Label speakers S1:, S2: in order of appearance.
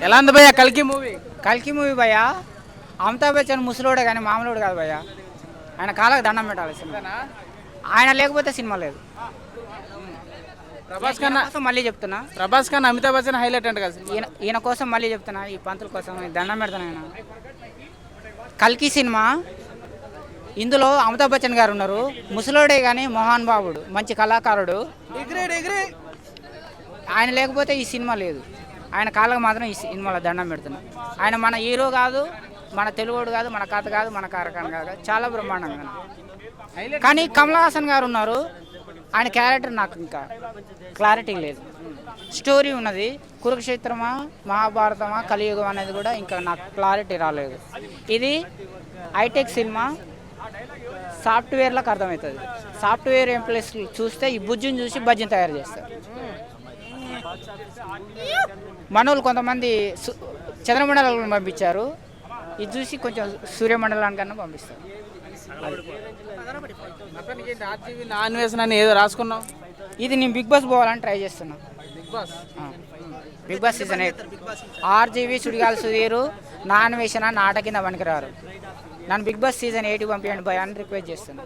S1: ఎలా ఉంది భయ్యా కల్కి మూవీ?
S2: కల్కి మూవీ భయ్యా. అమితాబ్ బచ్చన్ ముసలోడే కానీ మామూలుడు కాదు భయ్యా. ఆయన కాళ్ళకి దండం పెట్టాలి సినిమా. ఆయన లేకపోతే సినిమా లేదు.
S1: ప్రభాస్ కన్నా
S2: మళ్ళీ చెప్తున్నా,
S1: ప్రభాస్ కన్నా అమితాబ్ బచ్చన్ హైలైట్ అంట కదా.
S2: ఈయన కోసం మళ్ళీ చెప్తున్నా, ఈ పంతుల కోసం దండం పెడతాను ఆయన. కల్కి సినిమా, ఇందులో అమితాబ్ బచ్చన్ గారు ఉన్నారు. ముసలోడే కానీ మోహన్ బాబుడు మంచి కళాకారుడు. ఆయన లేకపోతే ఈ సినిమా లేదు. ఆయన కాళ్ళకు మాత్రం ఈ సినిమాలో దండం పెడుతున్నా. ఆయన మన హీరో కాదు, మన తెలుగుడు కాదు, మన కథ కాదు, మన కారకాన్ని కాదు, చాలా బ్రహ్మాండంగా. కానీ కమల్ హాసన్ గారు ఉన్నారు. ఆయన క్యారెక్టర్ నాకు ఇంకా క్లారిటీ లేదు. స్టోరీ ఉన్నది, కురుక్షేత్రమా మహాభారతమా కలియుగం అనేది కూడా ఇంకా నాకు క్లారిటీ రాలేదు. ఇది హైటెక్ సినిమా, సాఫ్ట్వేర్లకు అర్థమవుతుంది. సాఫ్ట్వేర్ ఎంప్లాయీస్ చూస్తే ఈ బుజ్జిని చూసి బజ్జిని తయారు చేస్తారు. మనోళ్ళు కొంతమంది చంద్రమండలానికి పంపించారు, ఇది చూసి కొంచెం సూర్యమండలానికన్నా పంపిస్తారు.
S1: నాన్ వేసిన ఏదో రాసుకున్నావు.
S2: ఇది నేను బిగ్ బాస్ పోవాలని ట్రై చేస్తున్నా. Bigg Boss season 8 RGV Sudigali Sudheer నాన్ వేసిన నాట కింద పనికిరారు. నన్ను బిగ్ బాస్ సీజన్ 8 పంపించండి భయ అని రిక్వెస్ట్ చేస్తున్నాను.